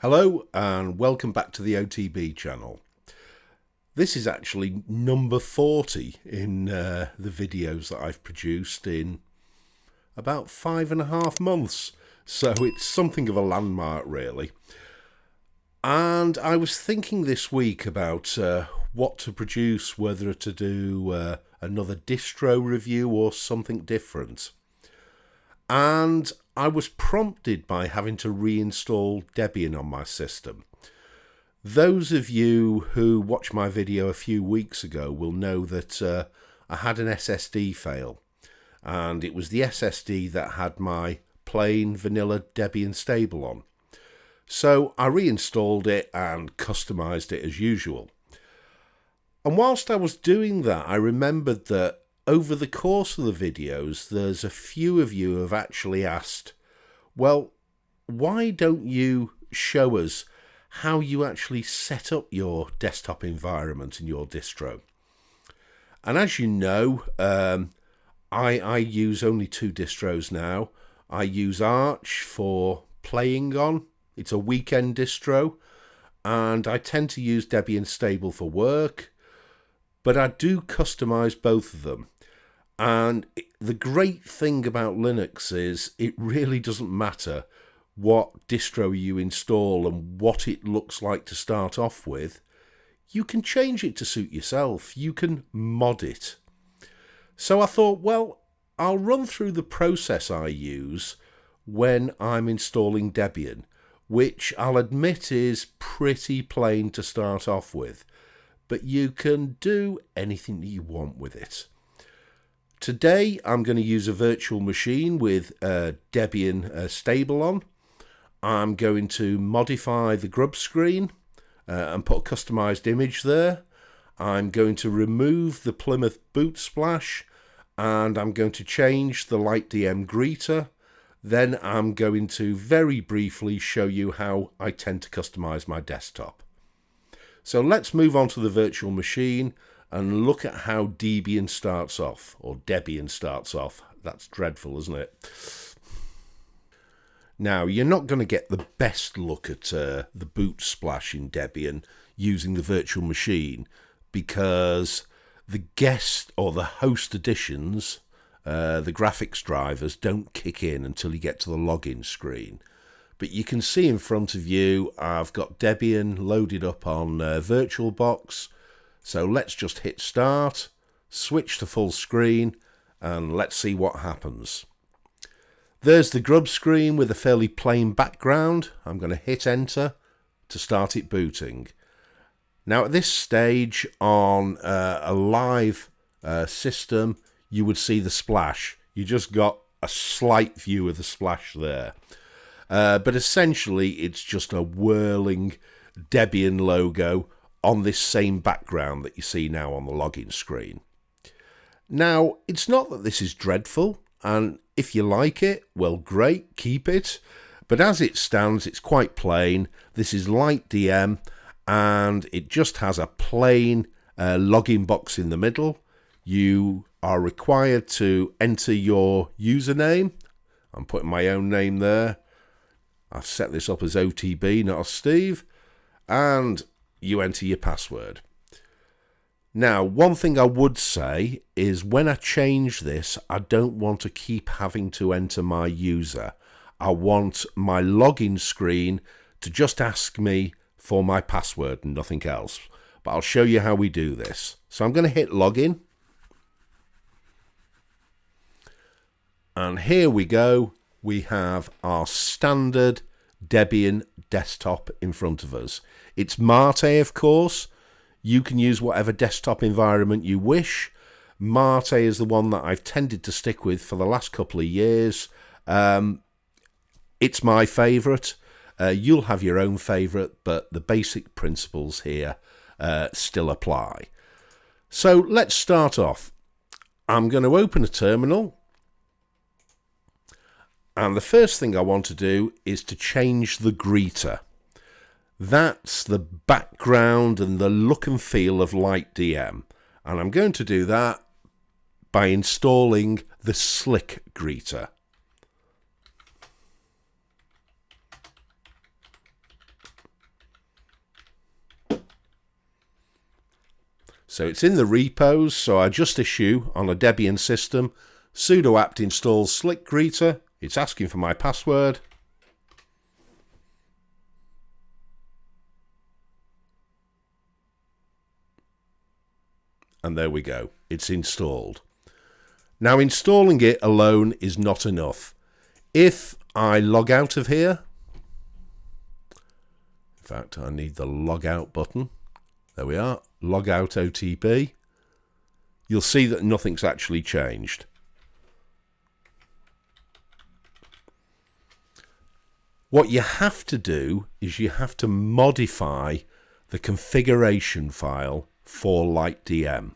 Hello and welcome back to the OTB channel. This is actually number 40 in the videos that I've produced in about 5.5 months. So it's something of a landmark really. And I was thinking this week about what to produce, whether to do another distro review or something different. And I was prompted by having to reinstall Debian on my system. Those of you who watched my video a few weeks ago will know that I had an SSD fail, and it was the SSD that had my plain vanilla Debian stable on. So I reinstalled it and customized it as usual. And whilst I was doing that, I remembered that over the course of the videos, there's a few of you who have actually asked, well, why don't you show us how you actually set up your desktop environment in your distro? And as you know, I use only two distros now. I use Arch for playing on. It's a weekend distro. And I tend to use Debian Stable for work. But I do customize both of them. And the great thing about Linux is it really doesn't matter what distro you install and what it looks like to start off with. You can change it to suit yourself. You can mod it. So I thought, well, I'll run through the process I use when I'm installing Debian, which I'll admit is pretty plain to start off with, but you can do anything that you want with it. Today I'm going to use a virtual machine with Debian stable on. I'm going to modify the grub screen and put a customized image there. I'm going to remove the Plymouth boot splash, and I'm going to change the lightdm greeter. Then I'm going to very briefly show you how I tend to customize my desktop. So let's move on to the virtual machine and look at how Debian starts off, or Debian starts off. That's dreadful, isn't it? Now, you're not going to get the best look at the boot splash in Debian using the virtual machine, because the guest or the host editions, the graphics drivers, don't kick in until you get to the login screen. But you can see in front of you, I've got Debian loaded up on VirtualBox. So let's just hit start, switch to full screen, and let's see what happens. There's the grub screen with a fairly plain background. I'm going to hit enter to start it booting. Now at this stage on a live system, you would see the splash. You just got a slight view of the splash there. But essentially it's just a whirling Debian logo on this same background that you see now on the login screen. Now, it's not that this is dreadful, and if you like it, well, great, keep it. But as it stands, it's quite plain. This is lightdm, and it just has a plain login box in the middle. You are required to enter your username. I'm putting my own name there. I've set this up as OTB, not as Steve. And you enter your password. Now, one thing I would say is when I change this, I don't want to keep having to enter my user. I want my login screen to just ask me for my password and nothing else. But I'll show you how we do this. So I'm going to hit login. And here we go. We have our standard Debian desktop in front of us. It's Mate, of course. You can use whatever desktop environment you wish. Mate is the one that I've tended to stick with for the last couple of years. It's my favourite. You'll have your own favourite, but the basic principles here still apply. So let's start off. I'm going to open a terminal. And the first thing I want to do is to change the greeter. That's the background and the look and feel of lightdm. And I'm going to do that by installing the slick-greeter. So it's in the repos, so I just issue on a Debian system sudo apt install slick-greeter. It's asking for my password. And there we go, it's installed. Now installing it alone is not enough. If I log out of here, in fact I need the log out button, there we are, log out OTB, you'll see that nothing's actually changed. What you have to do is you have to modify the configuration file for lightdm.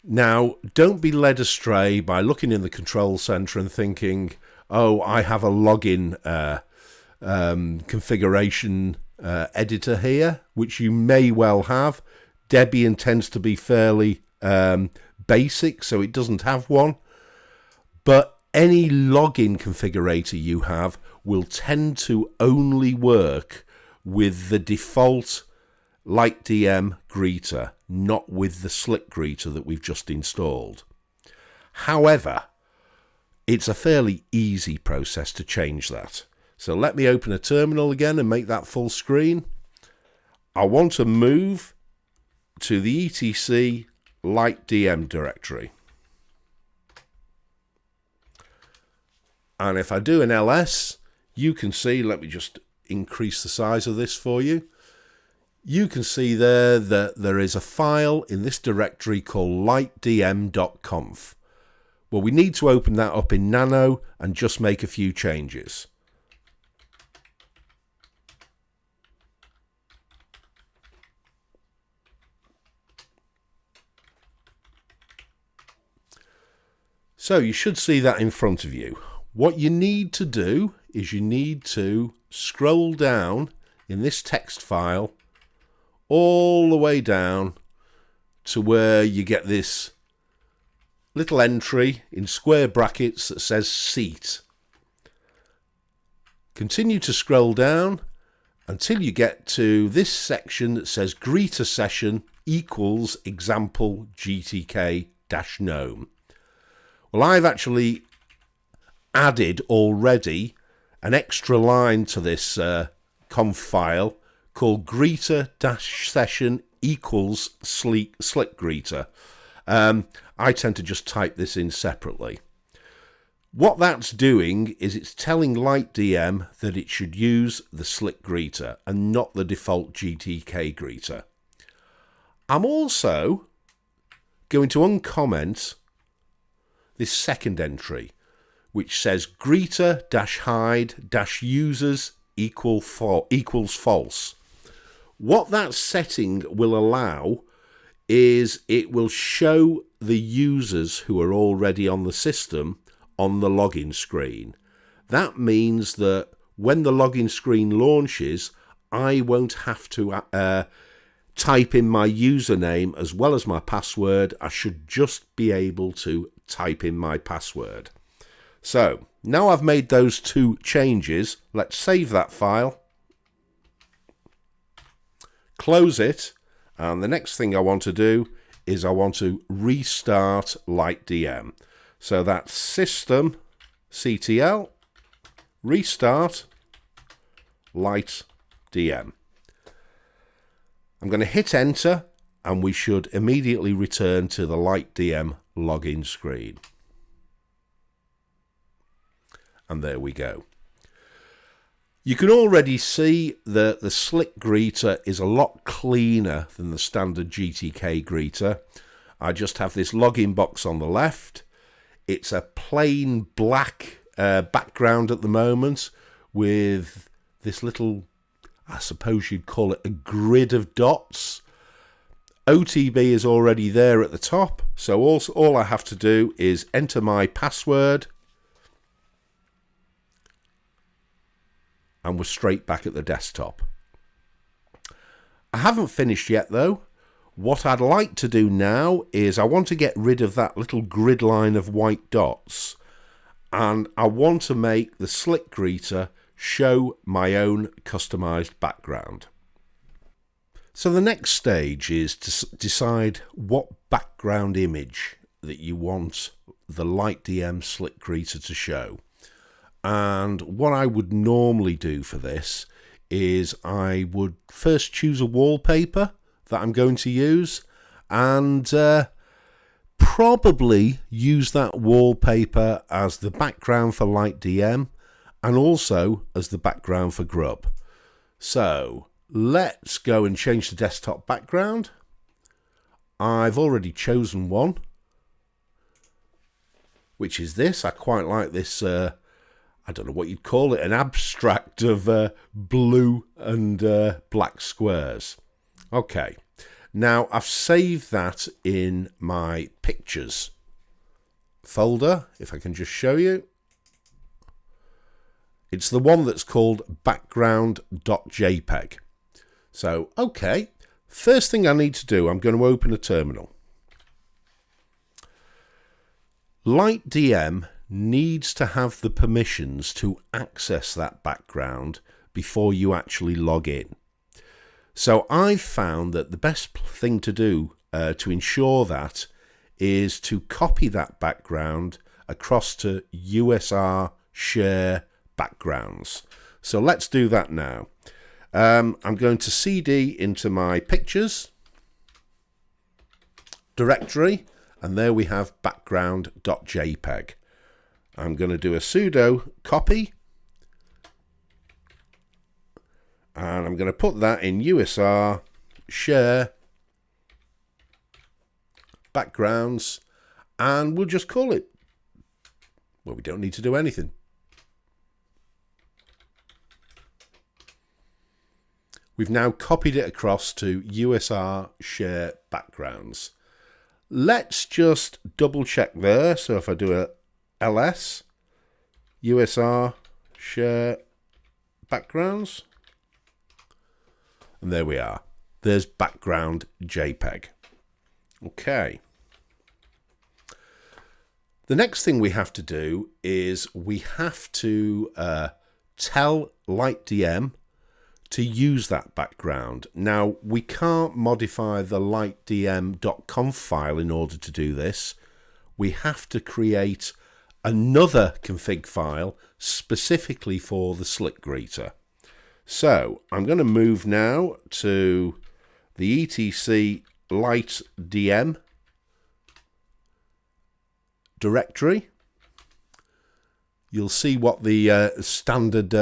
Now, don't be led astray by looking in the control center and thinking, oh, I have a login configuration editor here, which you may well have. Debian tends to be fairly basic, so it doesn't have one. But any login configurator you have will tend to only work with the default lightdm greeter, not with the slick-greeter that we've just installed. However, it's a fairly easy process to change that. So let me open a terminal again and make that full screen. I want to move to the etc lightdm directory. And if I do an ls, you can see, let me just increase the size of this for you. You can see there that there is a file in this directory called lightdm.conf. Well, we need to open that up in Nano and just make a few changes. So you should see that in front of you. What you need to do is you need to scroll down in this text file all the way down to where you get this little entry in square brackets that says seat. Continue to scroll down until you get to this section that says greeter session equals example gtk-gnome. Well, I've actually added already an extra line to this conf file called greeter-session equals slick-greeter. I tend to just type this in separately. What that's doing is it's telling lightdm that it should use the slick-greeter and not the default GTK greeter. I'm also going to uncomment this second entry, which says greeter-hide-users equals false. What that setting will allow is it will show the users who are already on the system on the login screen. That means that when the login screen launches, I won't have to type in my username as well as my password. I should just be able to type in my password. So now I've made those two changes, let's save that file, close it, and the next thing I want to do is I want to restart lightdm. So that's systemctl restart lightdm. I'm going to hit enter and we should immediately return to the lightdm login screen. And there we go. You can already see that the slick-greeter is a lot cleaner than the standard GTK greeter. I just have this login box on the left. It's a plain black background at the moment with this little, I suppose you'd call it a grid of dots. OTB is already there at the top, so all I have to do is enter my password and we're straight back at the desktop. I haven't finished yet though. What I'd like to do now is I want to get rid of that little grid line of white dots and I want to make the slick-greeter show my own customized background. So the next stage is to decide what background image that you want the lightdm slick-greeter to show. And what I would normally do for this is I would first choose a wallpaper that I'm going to use, and probably use that wallpaper as the background for lightdm and also as the background for grub. So let's go and change the desktop background. I've already chosen one, which is this. I quite like this, I don't know what you'd call it, an abstract of blue and black squares. Okay, now I've saved that in my pictures folder, if I can just show you. It's the one that's called background.jpg. So, okay, first thing I need to do, I'm going to open a terminal. lightdm needs to have the permissions to access that background before you actually log in. So I've found that the best thing to do to ensure that is to copy that background across to USR share backgrounds. So let's do that now. I'm going to cd into my pictures directory, and there we have background.jpg. I'm going to do a sudo copy, and I'm going to put that in USR share backgrounds, and we'll just call it, well, we don't need to do anything. We've now copied it across to USR share backgrounds. Let's just double check there. So if I do a ls USR share backgrounds, and there we are. There's background JPEG. Okay. The next thing we have to do is we have to tell lightdm to use that background. Now, we can't modify the lightdm.conf file in order to do this. We have to create another config file specifically for the slick-greeter. So I'm going to move now to the etc lightdm directory. You'll see what the standard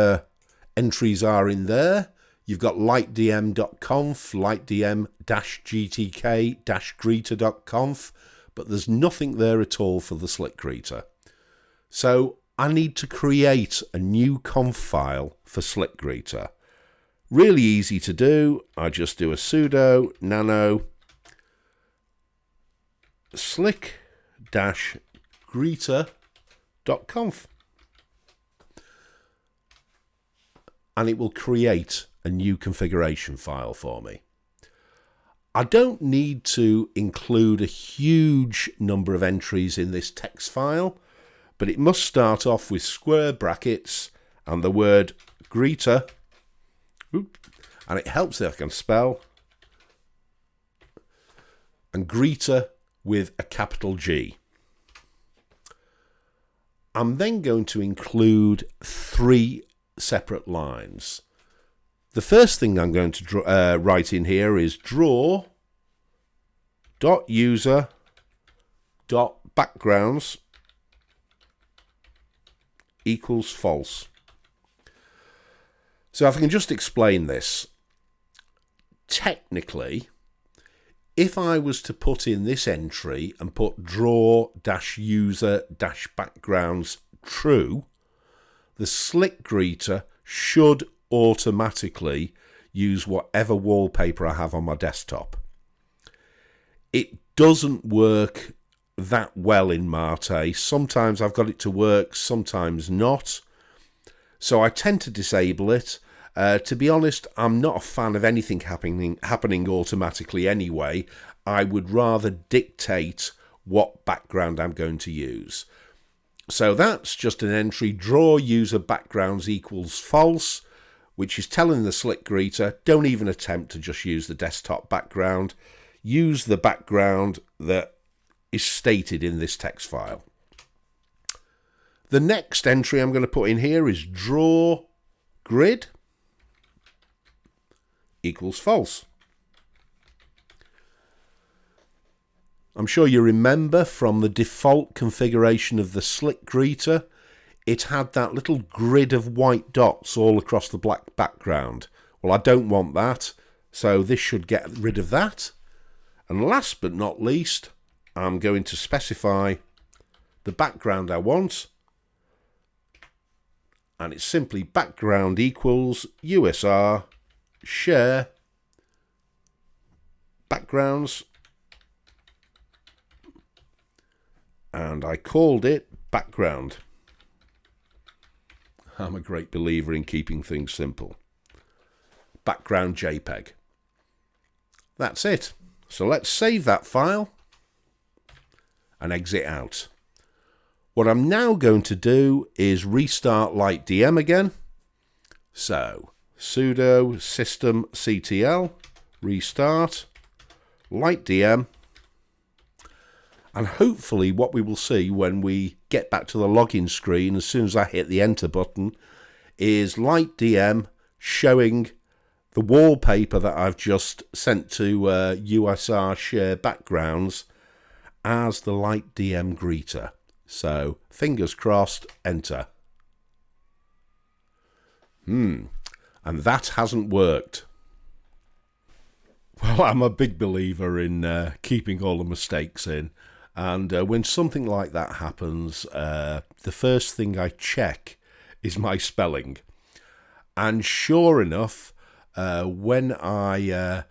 entries are in there. You've got lightdm.conf, lightdm-gtk-greeter.conf, but there's nothing there at all for the slick-greeter. So I need to create a new conf file for slick-greeter. Really easy to do. I just do a sudo nano slick-greeter.conf, and it will create a new configuration file for me. I don't need to include a huge number of entries in this text file, but it must start off with square brackets and the word greeter, and it helps if I can spell, and greeter with a capital G. I'm then going to include 3 separate lines. The first thing I'm going to write in here is draw.user.backgrounds equals false. So if I can just explain this. Technically, if I was to put in this entry and put draw-user-backgrounds true, the slick-greeter should automatically use whatever wallpaper I have on my desktop. It doesn't work that well in Mate. Sometimes I've got it to work, sometimes not. So I tend to disable it. To be honest, I'm not a fan of anything happening automatically anyway. I would rather dictate what background I'm going to use. So that's just an entry, draw user backgrounds equals false. which is telling the slick-greeter, don't even attempt to just use the desktop background. Use the background that is stated in this text file. The next entry I'm going to put in here is draw grid equals false. I'm sure you remember from the default configuration of the slick-greeter, it had that little grid of white dots all across the black background. Well, I don't want that, so this should get rid of that. And last but not least, I'm going to specify the background I want. And it's simply background equals USR share backgrounds. And I called it background. I'm a great believer in keeping things simple. Background JPEG. That's it. So let's save that file and exit out. What I'm now going to do is restart lightdm again. So sudo systemctl restart lightdm. And hopefully what we will see when we get back to the login screen as soon as I hit the enter button is lightdm showing the wallpaper that I've just sent to USR share backgrounds as the lightdm greeter. So fingers crossed, enter. And that hasn't worked. Well, I'm a big believer in keeping all the mistakes in. And when something like that happens, the first thing I check is my spelling. And sure enough, when I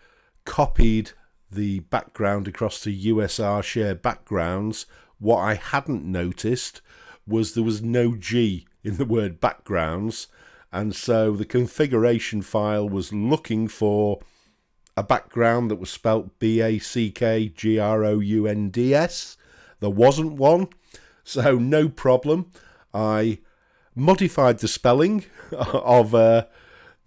copied the background across to USR share backgrounds, what I hadn't noticed was there was no G in the word backgrounds. And so the configuration file was looking for a background that was spelt BACKGROUNDS. There wasn't one, so no problem. I modified the spelling of the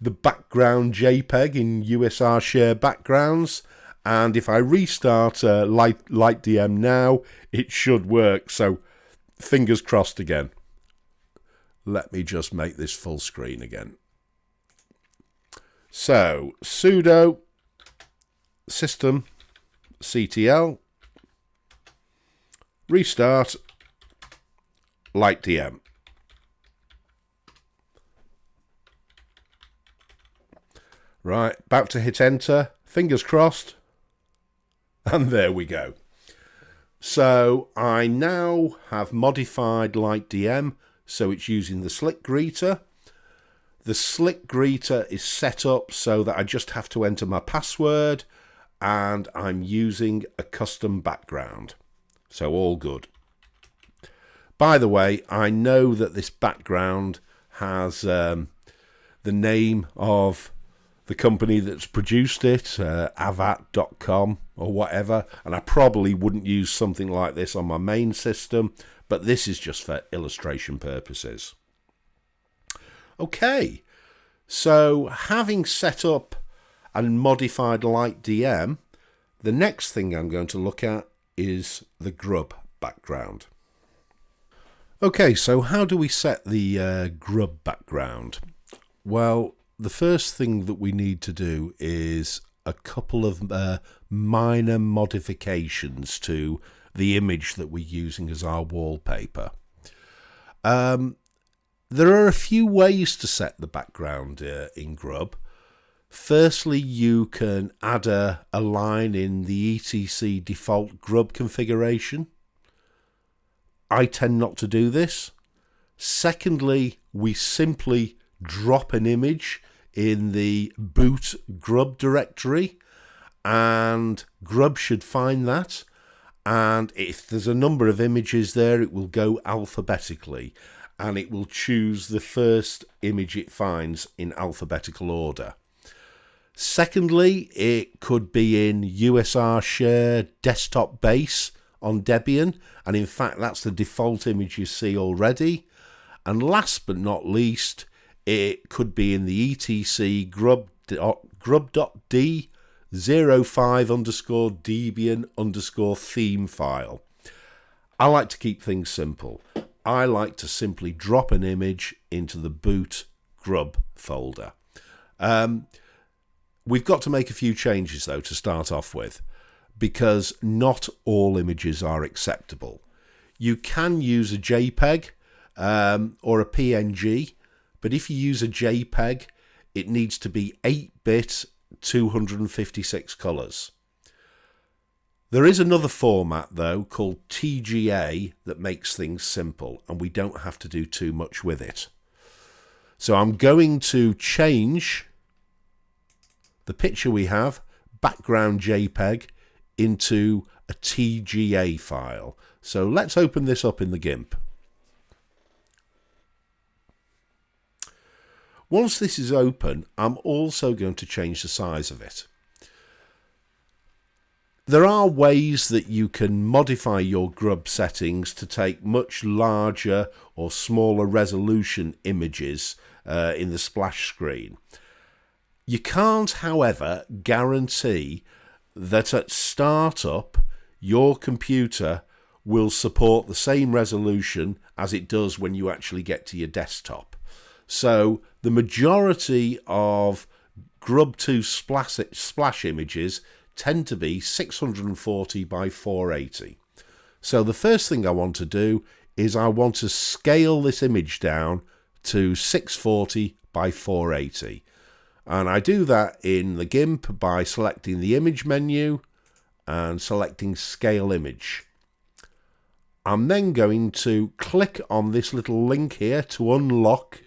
background JPEG in USR share backgrounds, and if I restart lightdm now, it should work. So fingers crossed again. Let me just make this full screen again. So sudo systemctl restart lightdm. Right, about to hit enter, fingers crossed, and there we go. So I now have modified lightdm, so it's using the slick-greeter. The slick-greeter is set up so that I just have to enter my password, and I'm using a custom background. So all good. By the way, I know that this background has the name of the company that's produced it, avat.com or whatever, and I probably wouldn't use something like this on my main system, but this is just for illustration purposes. Okay, so having set up and modified lightdm, the next thing I'm going to look at is the grub background. Okay, so how do we set the grub background? Well, the first thing that we need to do is a couple of minor modifications to the image that we're using as our wallpaper. There are a few ways to set the background in Grub. Firstly, you can add a line in the etc default Grub configuration. I tend not to do this. Secondly, we simply drop an image in the boot Grub directory, and Grub should find that. And if there's a number of images there, it will go alphabetically, and it will choose the first image it finds in alphabetical order. Secondly, it could be in USR share desktop base on Debian, and in fact that's the default image you see already. And last but not least, it could be in the etc grub.d05_debian_theme file. I like to keep things simple. I like to simply drop an image into the boot grub folder. We've got to make a few changes though to start off with, because not all images are acceptable. You can use a JPEG or a PNG, but if you use a JPEG, it needs to be 8-bit 256 colours. There is another format though called TGA that makes things simple, and we don't have to do too much with it. So I'm going to change the picture we have, background JPEG, into a TGA file. So let's open this up in the Gimp. Once this is open, I'm also going to change the size of it. There are ways that you can modify your grub settings to take much larger or smaller resolution images in the splash screen. You can't, however, guarantee that at startup your computer will support the same resolution as it does when you actually get to your desktop. So the majority of Grub 2 splash images tend to be 640 by 480. So the first thing I want to do is I want to scale this image down to 640 by 480. And I do that in the Gimp by selecting the image menu and selecting scale image. I'm then going to click on this little link here to unlock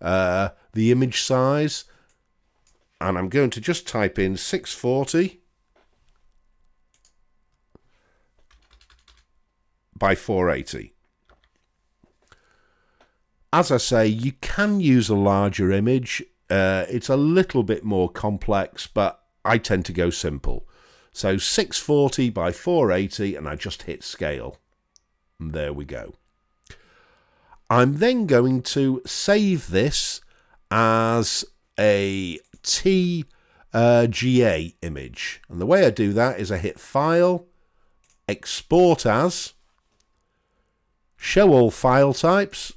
the image size, and I'm going to just type in 640 by 480. As I say, you can use a larger image. It's a little bit more complex, but I tend to go simple. So 640 by 480, and I just hit scale. And there we go. I'm then going to save this as a TGA image. And the way I do that is I hit File, Export As, Show All File Types,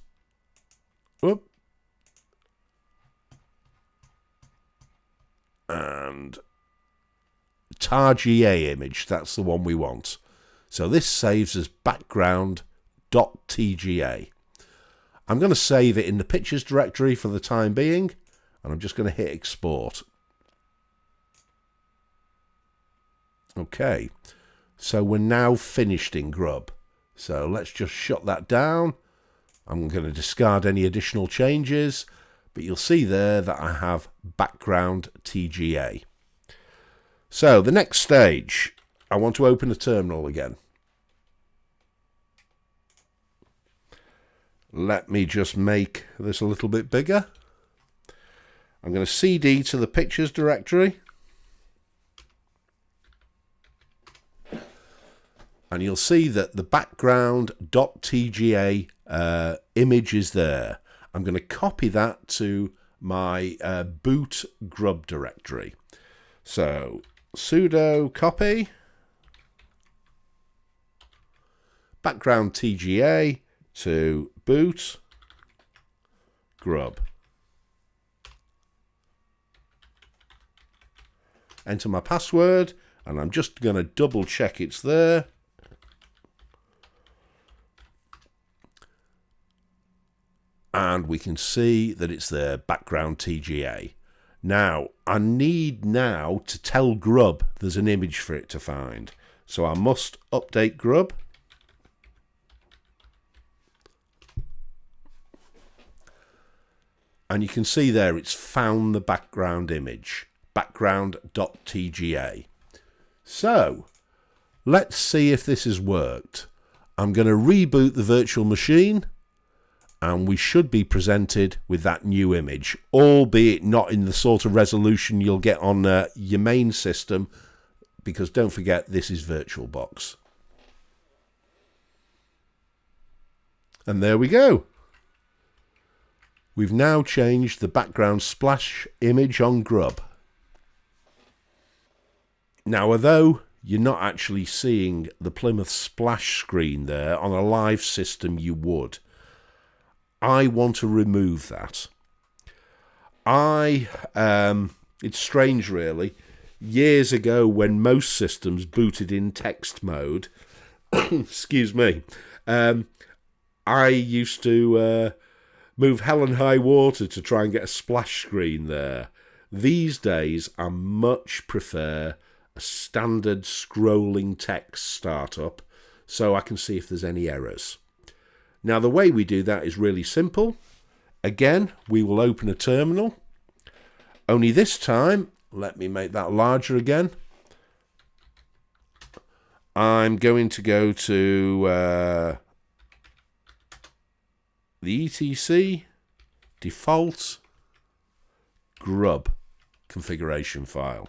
and TGA image. That's the one we want. So this saves as background.tga. I'm going to save it in the pictures directory for the time being, and I'm just going to hit export. Okay, so we're now finished in Grub. So let's just shut that down. I'm going to discard any additional changes, but you'll see there that I have background TGA. So the next stage, I want to open a terminal again. Let me just make this a little bit bigger. I'm going to CD to the pictures directory. And you'll see that the background.tga image is there. I'm going to copy that to my boot grub directory. So sudo copy background TGA to boot grub. Enter my password, and I'm just going to double check it's there. And we can see that it's there, background TGA. Now, I need now to tell Grub there's an image for it to find. So I must update Grub. And you can see there it's found the background image, background.tga. So, let's see if this has worked. I'm going to reboot the virtual machine, and we should be presented with that new image, albeit not in the sort of resolution you'll get on your main system, because don't forget this is VirtualBox. And there we go. We've now changed the background splash image on Grub. Now, although you're not actually seeing the Plymouth splash screen there, on a live system you would. I want to remove that. It's strange really. Years ago, when most systems booted in text mode, excuse me, I used to move hell and high water to try and get a splash screen there. These days, I much prefer a standard scrolling text startup so I can see if there's any errors. Now, the way we do that is really simple. Again, we will open a terminal. Only this time, let me make that larger again. I'm going to go to the etc default grub configuration file.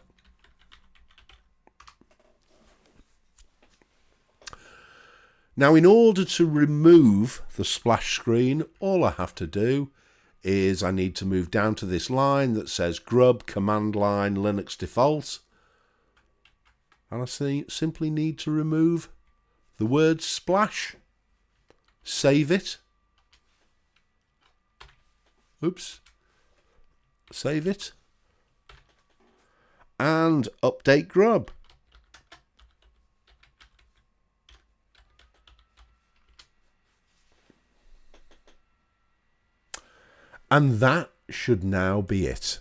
Now, in order to remove the splash screen, all I have to do is I need to move down to this line that says grub command line Linux default. And I simply need to remove the word splash. Save it. Oops. Save it. And update grub. And that should now be it.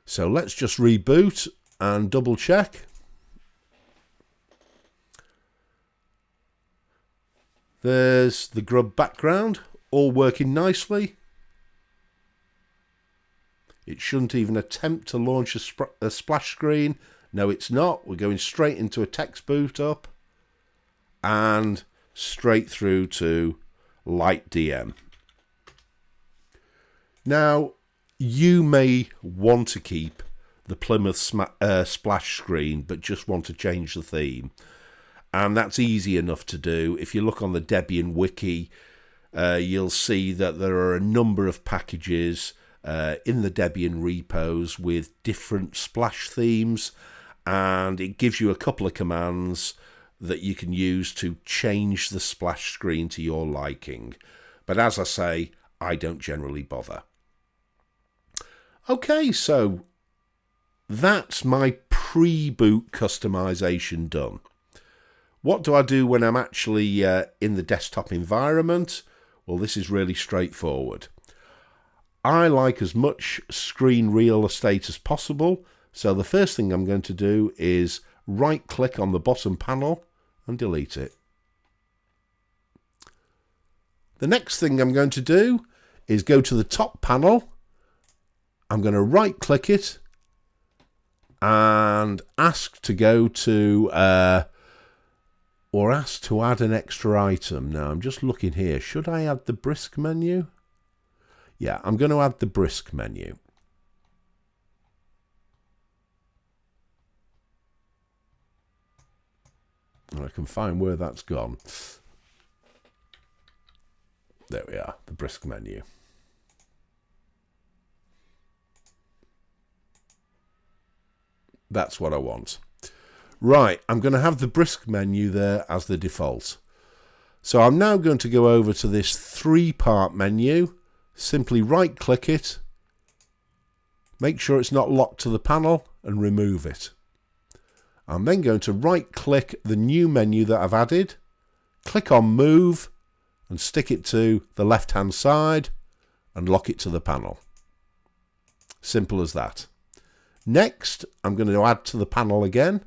So let's just reboot and double check. There's the Grub background, all working nicely. It shouldn't even attempt to launch a splash screen. No, it's not. We're going straight into a text boot up and straight through to lightdm. Now, you may want to keep the Plymouth splash screen, but just want to change the theme. And that's easy enough to do. If you look on the Debian wiki, you'll see that there are a number of packages in the Debian repos with different splash themes, and it gives you a couple of commands that you can use to change the splash screen to your liking. But as I say, I don't generally bother. Okay, so that's my pre-boot customization done. What do I do when I'm actually in the desktop environment? Well, this is really straightforward. I like as much screen real estate as possible, so the first thing I'm going to do is right-click on the bottom panel and delete it. The next thing I'm going to do is go to the top panel. I'm going to right-click it and ask to go to, or ask to add an extra item. Now, I'm just looking here. Should I add the brisk menu? Yeah, I'm going to add the brisk menu. I can find where that's gone. There we are, the brisk menu. That's what I want. Right, I'm going to have the brisk menu there as the default. So I'm now going to go over to this three-part menu. Simply right-click it. Make sure it's not locked to the panel and remove it. I'm then going to right-click the new menu that I've added. Click on Move and stick it to the left-hand side and lock it to the panel. Simple as that. Next, I'm going to add to the panel again.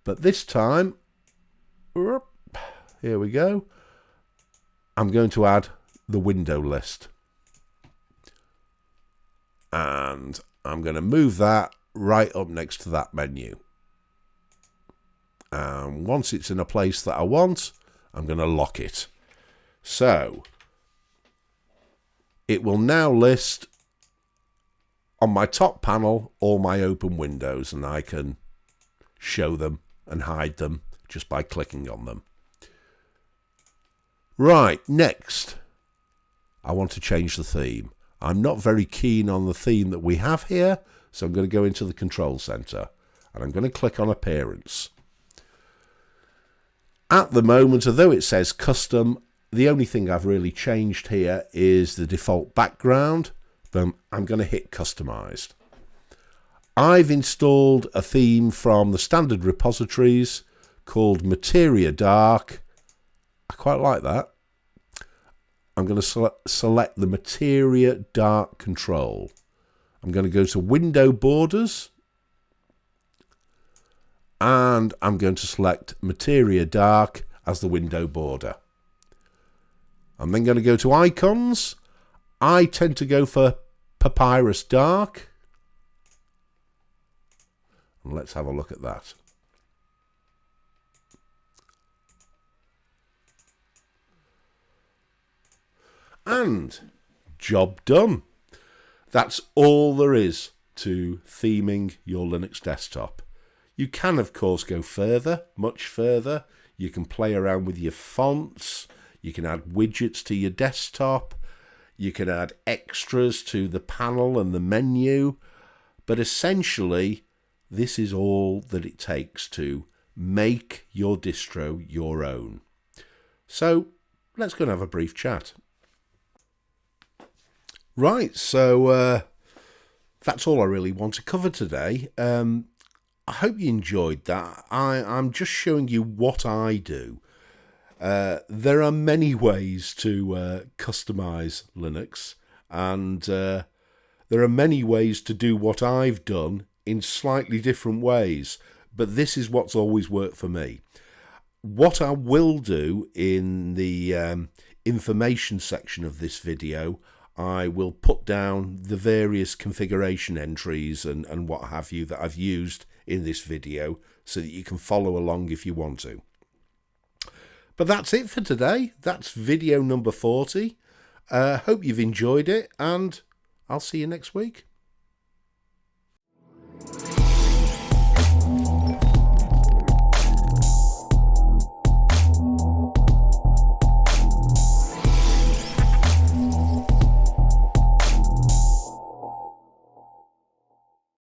But this time, here we go. I'm going to add the window list. And I'm going to move that right up next to that menu. And once it's in a place that I want, I'm going to lock it. So, it will now list on my top panel all my open windows, and I can show them and hide them just by clicking on them. Right, next, I want to change the theme. I'm not very keen on the theme that we have here, so I'm going to go into the control center and I'm going to click on Appearance. At the moment, although it says custom, the only thing I've really changed here is the default background, but I'm going to hit Customized. I've installed a theme from the standard repositories called Materia Dark. I quite like that. I'm going to select the Materia Dark control. I'm going to go to Window Borders, and I'm going to select Materia Dark as the window border. I'm then going to go to Icons. I tend to go for Papyrus Dark. And let's have a look at that. And job done. That's all there is to theming your Linux desktop. You can, of course, go further, much further. You can play around with your fonts. You can add widgets to your desktop. You can add extras to the panel and the menu. But essentially, this is all that it takes to make your distro your own. So let's go and have a brief chat. Right, so that's all I really want to cover today. I hope you enjoyed that. I'm just showing you what I do. There are many ways to customize Linux, and there are many ways to do what I've done in slightly different ways, but this is what's always worked for me. What I will do in the information section of this video, I will put down the various configuration entries and what have you that I've used in this video so that you can follow along if you want to. But that's it for today. That's video number 40. Hope you've enjoyed it, and I'll see you next week.